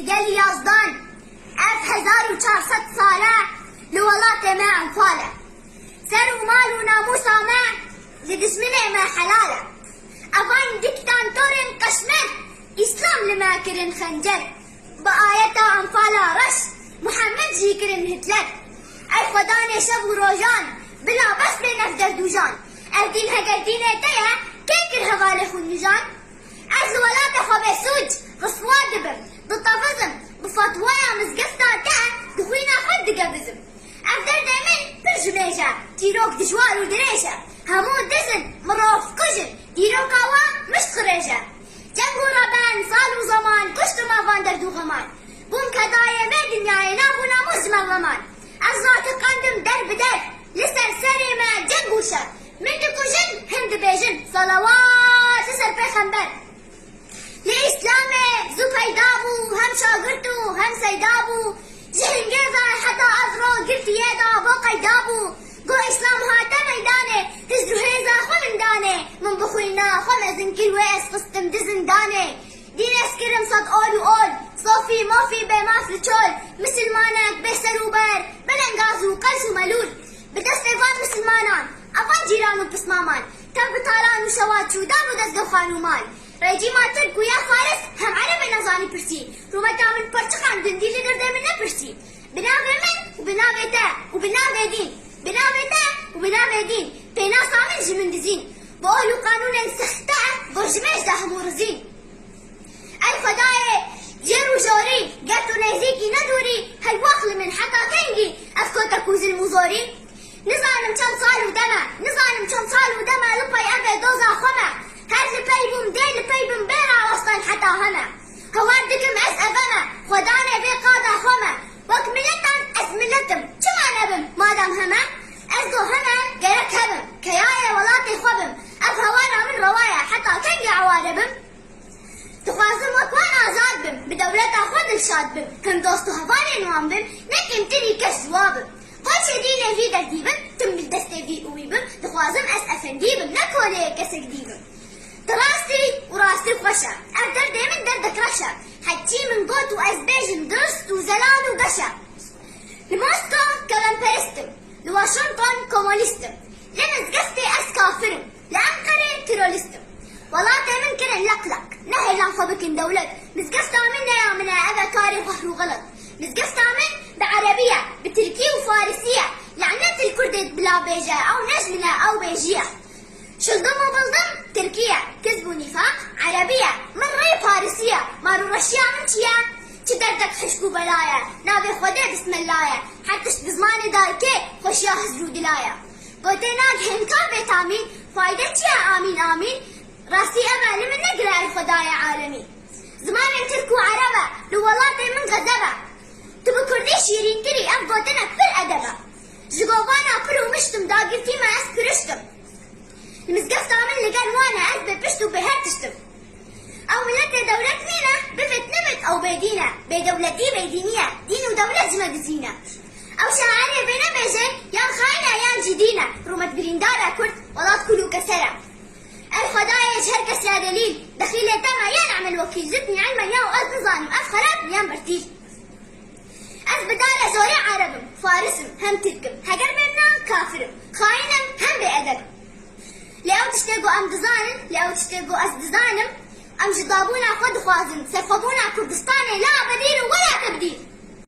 گلی یازدان اف 1400 ساله لولات ما انفاله سر و مال و ناموس ما لدشمنه ما حلاله افان دكتاتور قشمر اسلام لما كرن خنجر بآية انفال رش محمد جي كرن هتلر اي خداني شب و روجان بلا بس بنفدر دوجان اردين هقردين اتيا كيكر هغالي خنجان از ولات خواب سوج غصوات دبم بطفزم بفتوايا مزقستا تا دخوينا خد قبزم افدر دايمن برجميشا تيروك دجوار ودريشا همون دزن مروف كجن تيروك هوا مش خريشا جنگو ربان صال و زمان كشت ما فاندر دو غمان بون كدايا ما دنياي نابونا مزمن غمان از ذات قندم در بدر لسر سري ما جنگو شا من دكوجن هم دبيجن صلوات لسر پیغمبر لإسلامي زو پیدابو هم شاگردو هم سيدابو جهنگيزا حتى أزرو قلت يدا بو قيدابو قو إسلام هاتا ميداني هزرو هيزا خو من داني من بخوينا خو مزن كل ويس قستم دزن داني دين اسكرم صد أول وأول صوفي موفي بما في الشول مسلمانك بسر وبر بلنغازو قلس وملول بدست فان مسلمانان أفان جيران وبسمامان تب طالان وشوات شودان ودست خانومان ريجي ما ترك ويا فارس هم عربي نزاني برسي روما كامل برشخان دندي اللي درده من برسي بناوي من وبناوي تا وبناوي دين بناوي تا وبناوي دين بينا صامن جمن دزين بقولوا قانون سختا برجميش ده مورزين اي خداي جيرو جوري قاتو نيزيكي ندوري هالوخل من حتى كنجي افكو تكوز المزوري نظالم كم صال ودما نظالم كم صال ودما لبي ابي دوزا خما هاد لبيبم دي لبيبم بيرا وسطن حتى هما هواردكم اس افما خداني بي قادا خما وك ملتن اس ملتم كما نبم مادام هما اسدو هما قرك هبم كيايا ولاتي خبم اف هوانا من روايا حتى كنجي عواربم تخوازم وكوانا آزاد بم بدولتا خود الشاد بم كم دوستو هفاني نوام بم نكم تري كش جوابم وش ديني في درديبم تم الدستي في قويبم تخوازم اس افنديبم نكولي كسك ديبم تراستي وراستي خوشة أقدر دايما دردك رشا حتى من قوت وأزبيجن درست وزلال وبشا لموسكو كلام بارستم لواشنطن كومونيستم لمزقستي أس كافرم لأنقرة تروليستم والله دايما كنا نلقلق نهي لنخبكن دولت مزقستا منا يا منا أبا كاري فهر وغلط مزقستا من بعربية بتركية وفارسية لعنات الكردة بلا بيجا أو نجمنا أو بيجية شلدم وبلدم تركيا كذب ونفاق عربية من ري فارسية مارو رشيا من شيا تدردك حشكو بلايا نابي خودي بسم الله حتى بزمان دايكي خوشيا هزرو دلايا قوتيناك هنكا بيتامين فايدة شيا آمين آمين راسي أمالي من نقرأ الخدايا عالمي زمان تركو عربة لولاتي من غزبة تبو كردي شيرين كري أم قوتنا بر أدبة جغوبانا برو مشتم داقلتي ما أسكرشتم المزقفت عمل لقال وانا أثبت بشتو بهرتشتم أو ملتنا دولت مينا بفت نمت أو بيدينا بيدولتي بيدينية دين ودولة زمد زينة أو شعاري بينا بيجي يان خاينة يان جدينا رومت بريندارة كرد ولات كلو كسرة الخدايا يجهر كسلا دليل دخيلة تما يان عمل وكيل زدني علما يان وأز نظام أف خراب يان برتيل أز بدالة زوري عربم فارسم هم تركم هجر بينا كافرم خاينم هم بأدب لأو تشتاقوا أم دزانم لأو تشتاقوا أس دزانم أم جضابونا خود خوازم سرخبونا كردستاني لا